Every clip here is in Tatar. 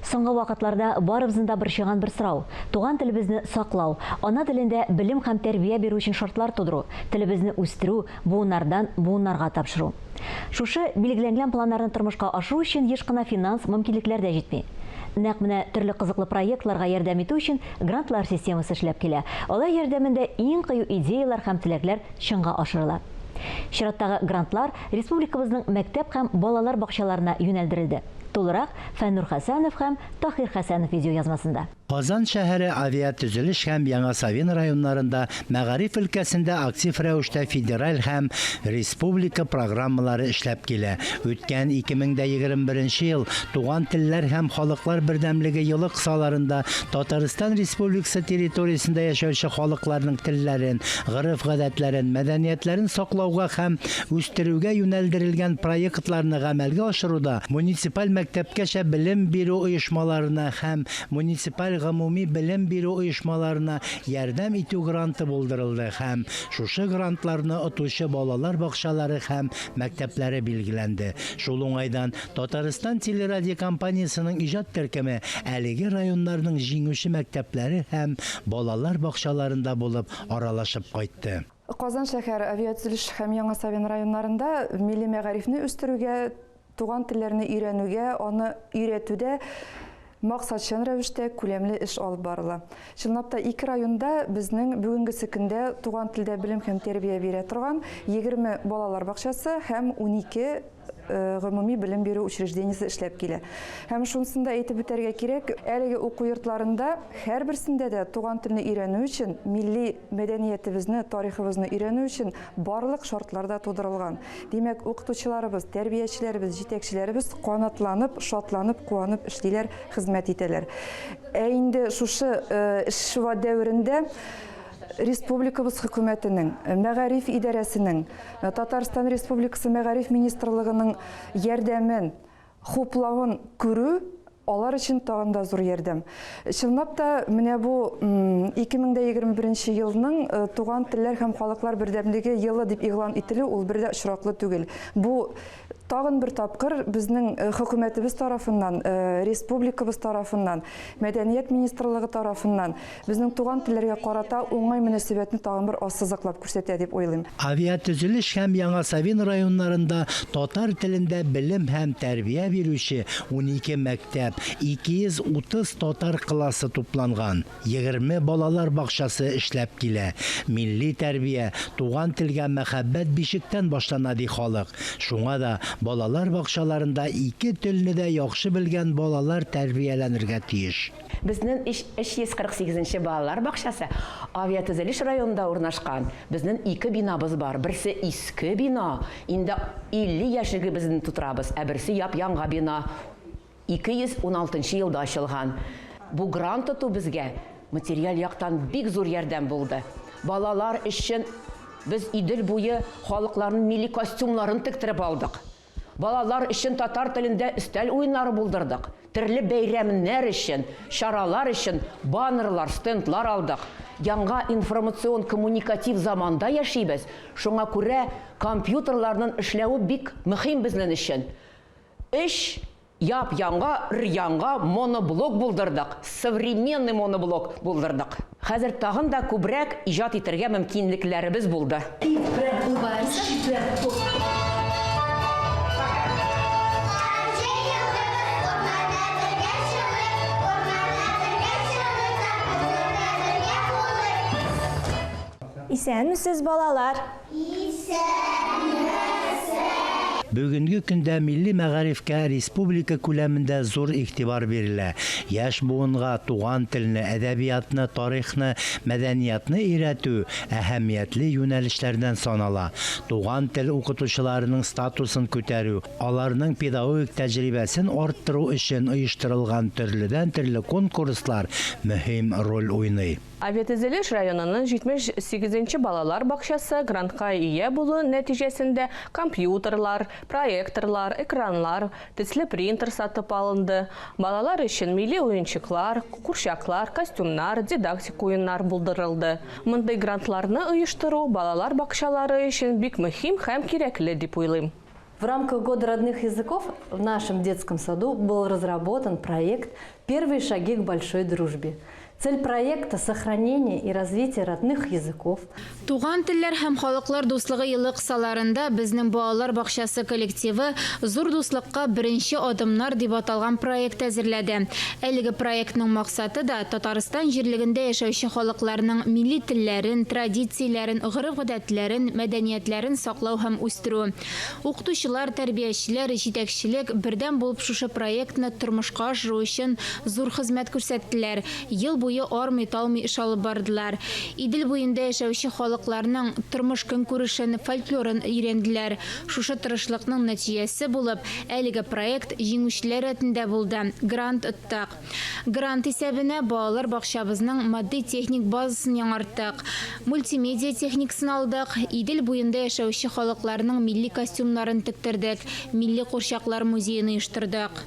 Соңғы вакытларда барыбызның да борчыган бер сорау. Туган телебезне саклау, ана телендә белем һәм тәрбия бирү өчен шартлар тудыру, телебезне үстерү, буыннардан буыннарга тапшыру. Шушы билгеләнгән планнарны тормышка ашыру өчен еш кына финанс мөмкинлекләр дә җитми. Нәкъ менә төрле кызыклы проектларга ярдәм итү өчен грантлар системасы эшләп килә. Алар ярдәмендә иң кыю идеялар һәм теләкләр чынга ашырыла. Чираттагы грантлар республикабызның мәктәп һәм балалар бакчаларына юнәлдерелде. Тулырак Фәннур Хәсәнов һәм Тахир Хәсәнов видеоязмасында. Казан шәһәре авиатөзелеш һәм Яңа Савин районнарында мәгариф өлкәсендә актив рәвештә федераль һәм республика программалары эшләп килә. Үткән 2021 ел Туган телләр һәм халыклар бердәмлеге елы кысаларында Татарстан Республикасы территориясендә яшәүче халыкларның телләрен, гореф-гадәтләрен, мәдәниятләрен саклауга һәм үстерүгә юнәлдерелгән проектларны гамәлгә ашыруда муниципаль мәктәпкәчә белем бирү оешмаларына һәм муниципаль гомуми белем бирү оешмаларына ярдәм итү гранты булдырылды һәм шушы грантларны отучы балалар бакчалары һәм мәктәпләре билгеләнде. Шул уңайдан Татарстан телерадиокомпаниясының иҗат төркеме әлеге районнарның җиңүче мәктәпләре һәм балалар бакчаларында булып аралашып кайтты. Казан шәһәре авиатөзелеш һәм Яңа Савин районнарында милли мәгарифне үстерүгә, туган телләрне өйрәнүгә, аны өйрәтүдә максатчан рәвештә күләмле эш алып барыла. Чынлап та 2 районда безнең бүгенге көндә туган телдә белем һәм тәрбия бирә торган 20 балалар бакчасы һәм 12 гомуми белем бирү учреждениесе эшләп килә. Һәм шунсында әйтеп үтәргә кирәк, әлеге уку йортларында һәрберсендә дә туган телне өйрәнү өчен, милли мәдәниятебезне, тарихыбызны өйрәнү өчен барлык шартлар да тудырылган. Димәк, укытучыларыбыз, тәрбиячеләребез, җитәкчеләребез канатланып, шатланып, куанып эшлиләр, хезмәт итәләр. Ә инде шушы эш дәверендә Республикабыз хөкүмәтенең, мәгариф идарәсенең, Татарстан Республикасы мәгариф министрлыгының ярдәмен, хуплавын күрү алар өчен тагын да зур ярдәм. Чынлап та менә бу 2021 елның туган телләр һәм халыклар бердәмлеге елы дип игълан ителү ул бер дә очраклы түгел. Бу тагын бер тапкыр безнең хөкүмәтебез тарафыннан, республикабыз тарафыннан, мәдәният министрлыгы тарафыннан безнең туган телләргә карата уңай мөнәсәбәтне тагын бер ассызыклап күрсәтә дип уйлыйм. Авиатөзелеш һәм Яңа Савин районнарында татар телендә белем һәм тәрбия бирүче 12 мәктәп, 230 татар классы тупланган, 20 балалар бакчасы эшләп килә. Милли тәрбия, туган телгә мәхәббәт бишектән башлана ди халык. Шуңа да балалар бакчаларында 2 телне дә яхшы белгән балалар тәрбияләнергә тиеш. Безнең 348 балалар бакчасы авиатөзелеш районында урнашкан. Безнең 2 бинабыз бар. Берсе иске бина, инде 50 яшьлеге безне тутырабыз, ә берсе яп-яңа бина. 216 елда ачылган. Бу грант тоту безгә материаль яктан бик зур ярдәм булды. Балалар өчен без Идел буе халыкларның милли костюмларын тиктереп алдык. Балалар өчен татар телендә өстәл уеннары булдырдык. Төрле бәйрәмнәр өчен, шаралар өчен баннерлар, стендлар алдык. Яңа информацион коммуникатив заманда яшибез. Шуңа күрә компьютерларның эшләүе бик мөһим безнең өчен. Яп-яңа моноблок булдырдык. Современный моноблок булдырдык. Хәзер тагын да күбрәк иҗат итәргә мөмкинлекләребез булды. Исәнмесез, балалар? Бүгенге көндә милли мәгарифкә республика күләмендә зур игътибар бирелә. Яшь буынга туган телне, әдәбиятны, тарихны, мәдәниятны өйрәтү әһәмиятле юнәлешләрдән санала. Туган тел укытучыларының статусын күтәрү, аларның педагогик тәҗрибәсен арттыру өчен оештырылган төрле конкурслар мөһим роль уйный. Авиатөзелеш районының 78-нче балалар бакчасы грантка ия булу нәтиҗәсендә компьютерлар, проекторлар, экранлар, төсле принтер сатып алынды. Балалар өчен милли уенчыклар, курчаклар, костюмнар, дидактик уеннар булдырылды. Мондай грантларны оештыру балалар бакчалары өчен бик мөһим һәм кирәкле дип уйлыйм. В рамках Года родных языков в нашем детском саду был разработан проект «Первые шаги к большой дружбе». Цель проекта – сохранение и развитие родных языков. Туган телләр һәм халыклар дуслыгы елы кысаларында безнең балалар бакчасы коллективы зур дуслыкка беренче адымнар дип аталган проект әзерләде. Әлеге проектның максаты да Татарстан җирлегендә яшәүче халыкларның милли телләрен, традицияләрен, гореф-гадәтләрен, мәдәниятләрен саклау һәм үстерү. Укытучылар, тәрбиячеләр, җитәкчелек бердәм булып шушы проектны тормышка ашыру өчен зур хезмәт күрсәттеләр. Ел буе армый-талмый эш алып бардылар. Идел буенда яшәүче халыкларның тормыш көнкүрешен, фольклорын өйрәнделәр. Шушы тырышлыкның нәтиҗәсе булып, әлеге проект җиңүчеләр рәтендә булды. Грант оттык. Грант исәбенә балалар бакчабызның матди-техник базасын яңарттык. Мультимедиа техникасын алдык. Идел буенда яшәүче халыкларның милли костюмнарын тектердек. Милли курчаклар музеен оештырдык.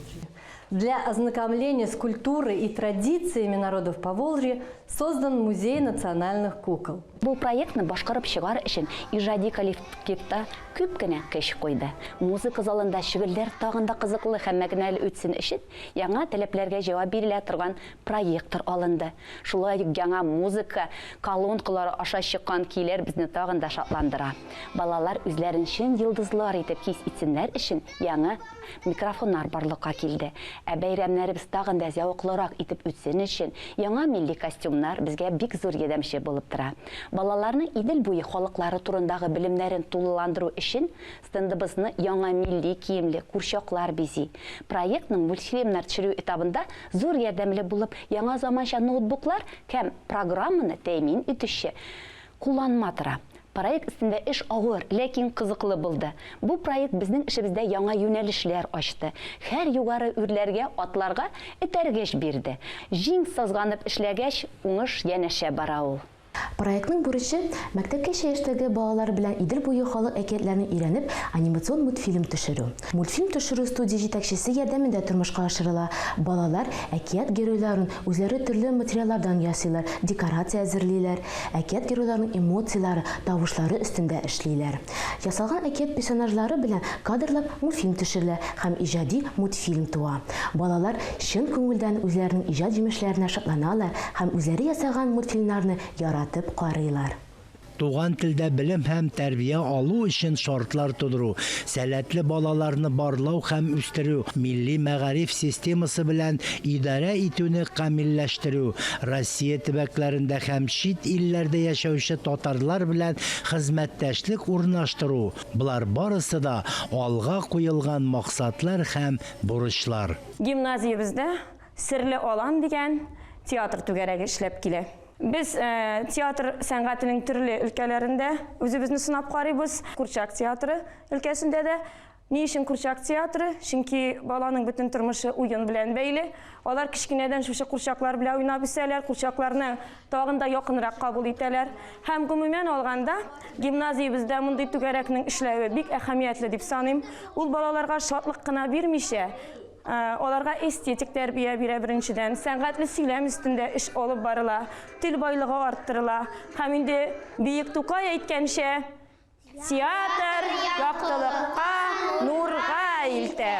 Для ознакомления с культурой и традициями народов Поволжья создан Музей национальных кукол. Бұл проектны башкарып чыгар өчен иҗади коллективта күп кенә көч куйды. Музыка залында шөгыльләр тагында кызыклы һәм мәгънәле үтсен өчен яңа таләпләргә җавап бирелә торган проектор алынды. Шулай ук яңа музыка колонкалары аша чыккан көйләр безне тагында шатландыра. Балалар үзләрен чын йолдызлар итеп хис итсеннәр өчен яңа микрофоннар барлыкка килде. Ә бәйрәмнәребез тагында зәвыклырак итеп үтсен өчен яңа милли костюмнар безгә бик зур ярдәмче булып тора. Балаларны Идел буе халыклары турындагы белемнәрен тулыландыру өчен стендыбызны яңа милли киемле курчаклар бизи. Проектның мультфильмнар төшерү этабында зур ярдәмле булып яңа заманча ноутбуклар һәм программаны тәэмин итүче кулланма тора. Проект өстендә эш авыр, ләкин кызыклы булды. Бу проект безнең эшебездә яңа юнәлешләр ачты. Һәр югары үрләргә, атларга этәргәч бирде. Җиң сызганып эшләгәч, уңыш янәшә бара ул. Проектның бурычы мәктәпкәчә яшьтәге балалар белән Идел буе халык әкиятләрен өйрәнеп, анимацион мультфильм төшерү. Мультфильм төшерү студия җитәкчесе ярдәмендә тормышка ашырыла. Балалар әкият геройларын үзләре төрле материаллардан ясыйлар, декорация әзерлиләр. Әкият геройларының эмоциялары, тавышлары өстендә эшлиләр. Ясалган әкият персонажлары белән кадрлап мультфильм төшерелә һәм иҗади мультфильм туа. Балалар чын күңелдән үзләренең иҗат җимешләренә шатланалар һәм үзләре ясаган мультфильмнарны яратып карыйлар. Туган телдә белем һәм тәрбия алу өчен шартлар тудыру, сәләтле балаларны барлау һәм үстерү, милли мәгариф системасы белән идарә итүне камилләштерү, Россия төбәкләрендә һәм чит илләрдә яшәүче татарлар белән хезмәттәшлек урнаштыру. Булар барысы да алга куелган максатлар һәм бурычлар. Гимназиябездә Серле алан дигән театр түгәрәге эшләп килә. Biz театр сәнгатының төрле өлкәләрендә үзебезне сынап карыйбыз. Курчак театры өлкәсендә дә. Ни өчен курчак театры? Чөнки баланың бөтен тормышы уен белән бәйле. Алар кичкенәдән шушы курчаклар белән уйнап үсәләр, курчакларны тагын да якынрак кабул итәләр. Һәм гомумән алганда гимназиябездә мондый түгәрәкнең эшләве бик әһәмиятле дип саныйм. Ул балаларга шатлык кына бирмичә, Оларга эстетик тәрбия бирә беренчедән, сәнгатьле сөйләм өстендә эш алып барыла, тел байлыгы арттырыла. Һәм инде Биек Тукай әйткәнчә, театр яктылыкка, нурга илтә.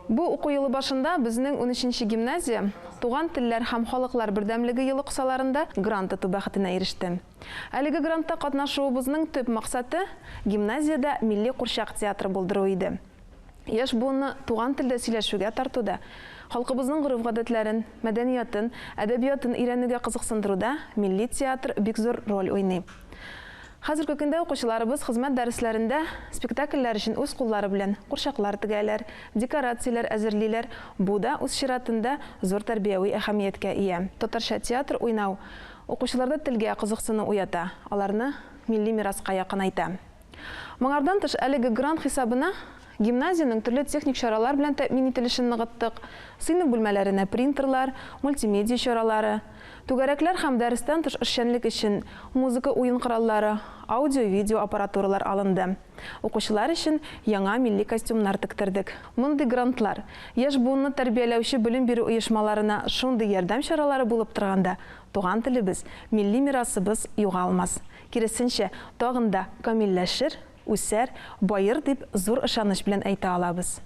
Бу уку елы башында безнең 13-нче гимназия Туган телләр һәм халыклар бердәмлеге елы кысаларында грант итү бәхетенә иреште. Әлеге грантта катнашуыбызның төп максаты гимназиядә милли курчак театры булдыру иде. Яш буынны туган телдә сөйләшүгә тартуда, халкыбызның гореф-гадәтләрен, мәдәниятын, әдәбиятын өйрәнүгә кызыксындыруда милли театр бик зур роль уйный. Хәзерге көндә укучыларыбыз хезмәт дәресләрендә спектакльләр өчен үз куллары белән курчаклар тегәләр, декорацияләр әзерлиләр. Бу да үз чиратында зур тәрбияви әһәмияткә ия. Татарча театр уйнау укучыларда телгә кызыксыну уята, аларны милли мираска якынайта. Моңардан тыш әлеге грант хисабына гимназияның төрле техник чаралар белән тәэмин ителешен ныгыттык. Сыйныф бүлмәләренә принтерлар, мультимедиа чаралары, түгәрәкләр һәм дәрестән тыш эшчәнлек өчен музыка уен кораллары, аудио-видео аппаратуралар алынды. Укучылар өчен яңа милли костюмнар тектердек. Мондый грантлар яшь буынны тәрбияләүче белем бирү оешмаларына шундый ярдәм чаралары булып торганда, туган телебез, милли мирасыбыз югалмас. Киресенчә, тагын да камилләшер, үсәр, байыр дип зур ышаныч белән әйтә алабыз.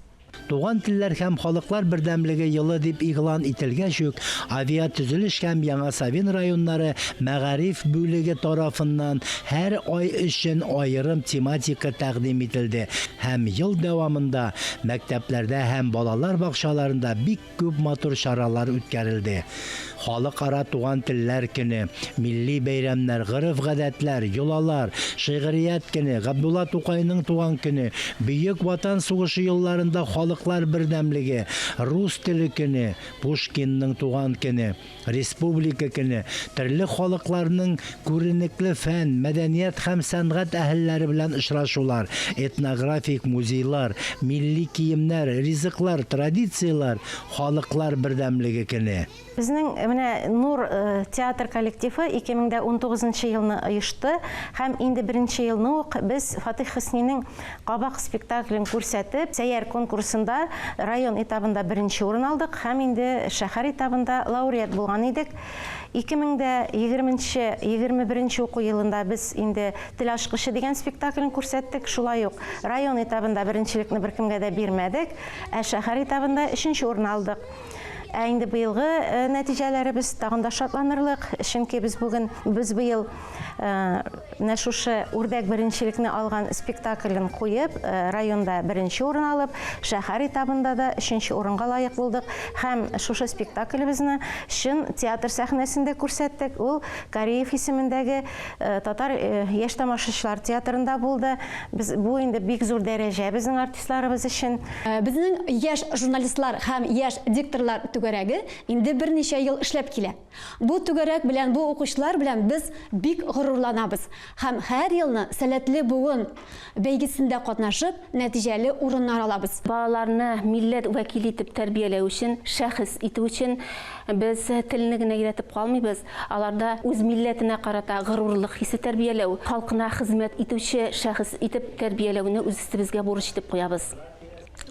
Туган телләр һәм халыклар бердәмлеге елы дип игълан ителгәч үк, авиатөзелеш һәм Яңа Савин районнары мәгариф бүлеге тарафыннан һәр ай өчен аерым тематика тәкъдим ителде һәм ел дәвамында мәктәпләрдә һәм балалар бакчаларында бик күп матур чаралар үткәрелде. Халыкара туган телләр көне, милли бәйрәмнәр, гырыф-гадәтләр, йолалар, шигърият көне, Габдулла Тукайның туган көне, Бөек Ватан сугышы елларында халыклар бердәмлеге, рус теле көне, Пушкинның туган көне, республика көне, төрле халыкларның күренекле фән, мәдәният һәм сәнгать әһелләре белән очрашулар, этнографик музейлар, милли киемнәр, ризыклар, традициялар, халыклар бердәмлеге көне. Безнең менә Нур театр коллективы 2019 елны оешты һәм инде 1нче елны ук без Фатих Хөснинең Кабак спектаклен күрсәтеп, сәяр конкурсында район этабында 1нче урын алдык һәм инде шәһәр этабында лауреат булган идек. 2020-21 уку елында без инде Тел ачкычы дигән спектаклен күрсәттек. Шулай ук район этабында беренчелекне беркемгә дә бирмәдек, ә шәһәр этабында 3нче урын алдык. Ә инде быелгы нәтиҗәләребез тагын да шатланырлык, чөнки без быел шушы үрдәк беренчелекне алган спектаклен куеп, районда 1нче урын алып, шәһәр этабында да 3нче урынга лаек булдык һәм шушы спектаклебезне чын театр сәхнәсендә күрсәттек. Ул Кариев исемендәге татар яшь тамашачылар театрында булды. Бу инде бик зур дәрәҗә безнең артистларыбыз өчен. Безнең яшь журналистлар һәм яшь дикторлар түгәрәге инде берничә ел эшләп килә. Бу түгәрәк белән, бу укучылар белән без бик горурланабыз һәм һәр елны сәләтле буын бәйгесендә катнашып, нәтиҗәле урыннар алабыз. Балаларны милләт вәкиле итеп тәрбияләү өчен, шәхес итү өчен без телне генә өйрәтеп калмыйбыз. Аларда үз милләтенә карата горурлык хисе тәрбияләү, халкына хезмәт итүче шәхес итеп тәрбияләүне үз өстебезгә бурыч итеп куябыз.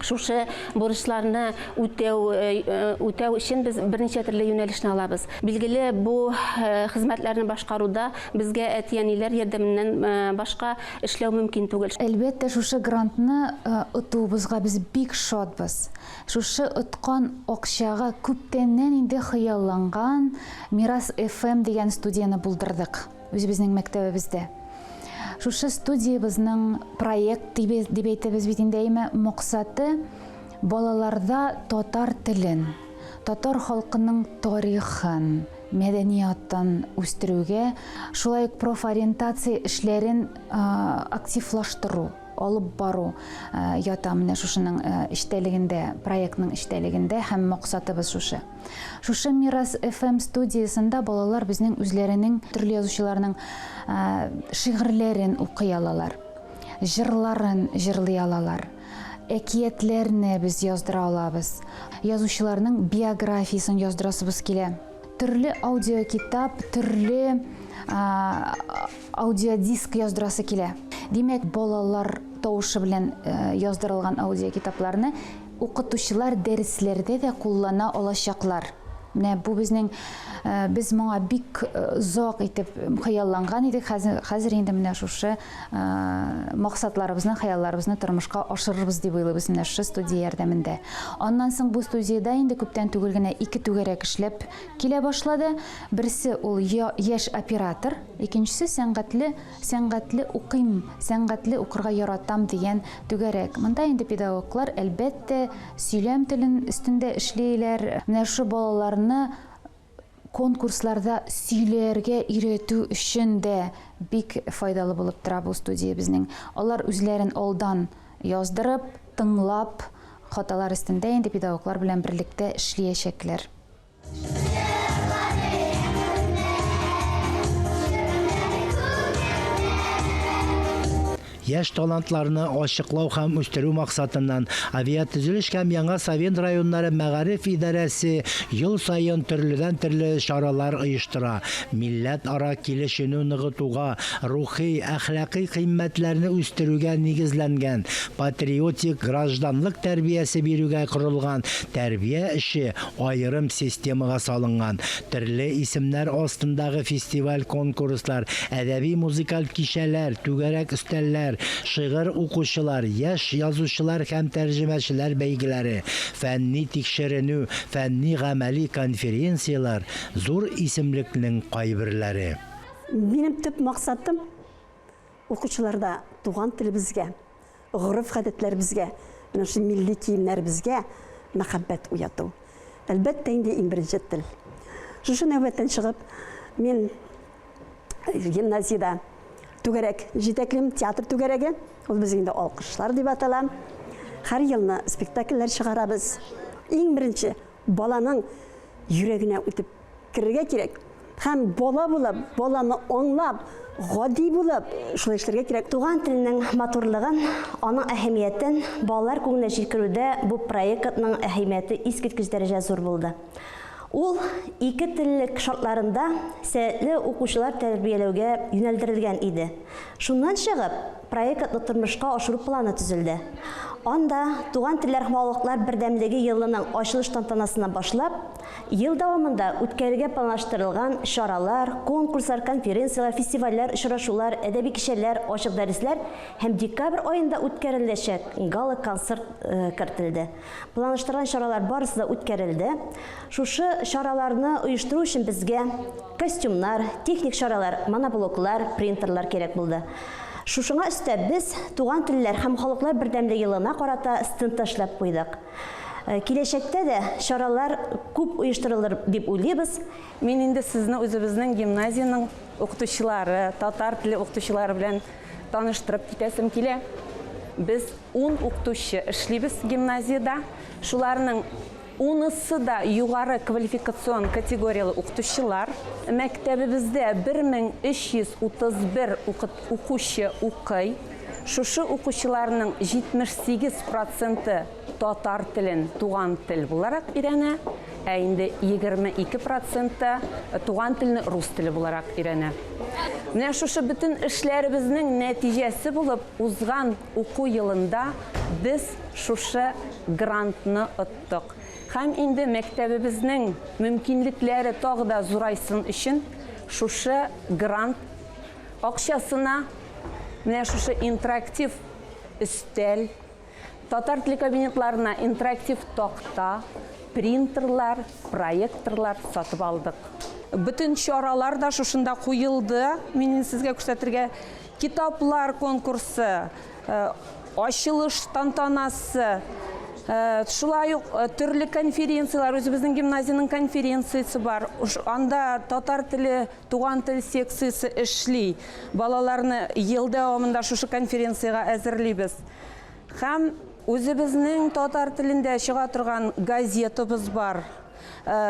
Шушы бурычларны үтәү өчен без берничә төрле юнәлешне алабыз. Билгеле, бу хезмәтләрне башкаруда безгә әтияниләр ярдәменнән башка эшләү мөмкин түгел. Әлбәттә, шушы грантны отуыбызга без бик шатбыз. Шушы откан акчага күптәннән инде хыялланган Мирас FM дигән студияны булдырдык үзебезнең мәктәбебездә. Шушы студиябызның проект дип әйтәбез бит инде, максаты балаларда татар телен, татар халкының тарихын, мәдәниятын үстерүгә, шулай ук профориентация эшләрен активлаштыру, алып бару ята менә шушының эштәлегендә, проектның эштәлегендә һәм максатыбыз шушы. Шушы Мирас FM студиясында балалар безнең үзләренең төрле язучыларның шигырьләрен укый алалар, җырларын җырлый алалар, әкиятләрне біз яздыра алабыз, язучыларның биографиясын яздырасыбыз килә. Төрле аудиокитап, төрле аудиодиск яздырасы килә. Димәк, балалар тавышы белән яздырылган аудиокитапларны укытучылар дәресләрдә дә куллана алачаклар. Менә бу без моңа бик зак итеп хыялланган идек. Хәзер инде менә шушы максатларыбызны, хыялларыбызны тормышка ашырырбыз дип уйлыйбыз менә шушы студия ярдәмендә. Аннан соң бу студияда инде күптән түгел генә 2 түгәрәк эшләп килә башлады. Берсе ул яшь оператор, икенчесе сәнгатьле укыйм, сәнгатьле укырга яратам дигән түгәрәк. Монда инде педагоглар әлбәттә сөйләм телен өстендә эшлиләр. Менә шу балаларны конкурсларда сөйләргә өйрәтү өчен дә бик файдалы булып тора бу студия безнең. Алар үзләрен алдан яздырып, тыңлап, хаталар өстендә инде педагоглар белән берлектә эшләячәкләр. Яшь талантларны ачыклау һәм үстерү максатыннан авиатөзелеш һәм Яңа Савин районнары мәгариф идарәсе ел сайын төрле чаралар оештыра. Милләт-ара килешүне ныгытуга, рухи, әхлакый кыйммәтләрне үстерүгә нигезләнгән, патриотик гражданлык тәрбиясе бирүгә корылган тәрбия эше аерым системага салынган. Төрле исемнәр астындагы фестиваль, конкурслар, әдәби музыкаль кичәләр, түгәрәк өстәлләр, шигырь укучылар, яшь язучылар һәм тәрҗемәчеләр бәйгеләре, фәнни тикшеренү, фәнни гамәли конференциялар, зур исемлекнең кайберләре. Минем төп максатым укучыларда туган телебезгә, гореф-гадәтләребезгә, менә милли киемнәребезгә мәхәббәт уяту. Әлбәттә инде иң беренче тел. Шушы нәүбәттән чыгып, мин гимназиядә түгәрәк җитәклем театр түгәрәге, ул без инде алкышлар дип аталам. Һәр елны спектакльләр чыгарабыз. Иң беренче баланың йөрәгенә үтеп кирергә кирәк. Һәм бала булып, баланы аңлап, гади булып шулай эшләргә кирәк. Туган теленең матурлыгын, аның әһәмиятен балалар күңеленә җиткерүдә бу проектның әһәмияте искиткеч дәрәҗә зур булды. Ул ике теллек шартларында сәләтле укучылар тәрбияләүгә юнәлдерелгән иде. Шуннан чыгып, проектны тормышка ашыру планы төзелде. Анда туган телләр һәм халыклар бердәмлеге елының ачылыш тантанасына башлап, ел дәвамында үткәрергә планлаштырылган чаралар, конкурслар, конференциялар, фестивальләр, очрашулар, әдәби кичәләр, ачык дәресләр һәм декабрь аенда үткәреләчәк гала-концерт кертелде. Планлаштырылган чаралар барысы да үткәрелде. Шушы чараларны оештыру өчен безгә костюмнар, техник чаралар, моноблоклар, принтерлар кирәк булды. Шушыңа өстәп без туган телләр һәм халыклар бердәмлеге елына карата стенд ташлап куйдык. Киләчәктә дә чаралар күп оештырылыр дип уйлыйбыз. Мин инде сезне үзебезнең гимназияның укытучылары, татар теле укытучылары белән таныштырып китәсем килә. Без 10 укытучы эшлибез гимназиядә. Шуларның 10-сы да югары квалификацион категориялы укытучылар. Мәктәбебездә 1331 укучы укый. Шушы укучыларның 78% татар телен туган тел буларак өйрәнә, ә инде 22% туган телне рус теле буларак өйрәнә. Менә шушы бөтен эшләребезнең нәтиҗәсе булып узган уку елында без шушы грантны оттык. Һәм инде мәктәбебезнең мөмкинлекләре тагы да зурайсын өчен шушы грант акчасына менә шушы интерактив өстәл, татар теле кабинетларына интерактив такта, принтерлар, проекторлар сатып алдык. Бүтән чаралар да шушында куелды. Мин сезгә күрсәтергә китаплар конкурсы, ачылыш тантанасы, шулай ук төрле конференциялар, үзебезнең гимназияның конференциясе бар. Анда татар теле, туган тел секциясе эшли. Балаларны ел дәвамында шушы конференцияга әзерлибез. Һәм үзебезнең татар телендә чыга торган газетабыз бар.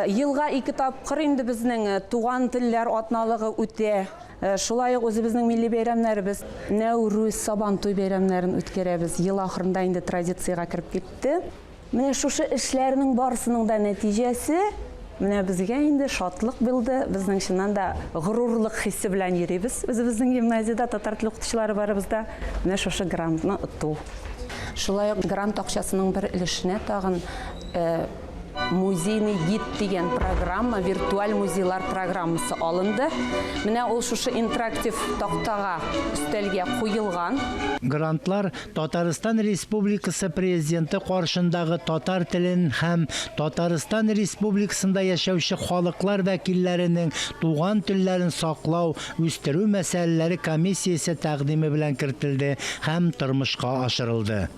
Елга 2 тапкыр инде безнең туган телләр атналыгы үтә. Шулай ук үзебезнең милли бәйрәмнәребез, Нәүрүз, Сабантуй бәйрәмнәрен үткәрәбез. Ел ахырында инде традициягә кирип китте. Менә шушы эшләрнең барысының да нәтиҗәсе менә безгә инде шатлык булды. Безнең чыннан да горурлык хиссе белән йөрибез. Үзебезнең гимназиядә татар теле укытучылары барыбызда менә шушы грантны отту. Шулай ук грант акчасының бер өлешенә тагын музейный гид дигән программа, виртуаль музейлар программасы алынды. Менә ул шушы интерактив тактага өстәлгә куелган. Грантлар Татарстан Республикасы президенты каршындагы татар телен һәм Татарстан Республикасында яшәүче халыклар вәкилләренең туган телләрен саклау, үстерү мәсьәләләре комиссиясе тәкъдиме белән кертелде һәм тормышка ашырылды.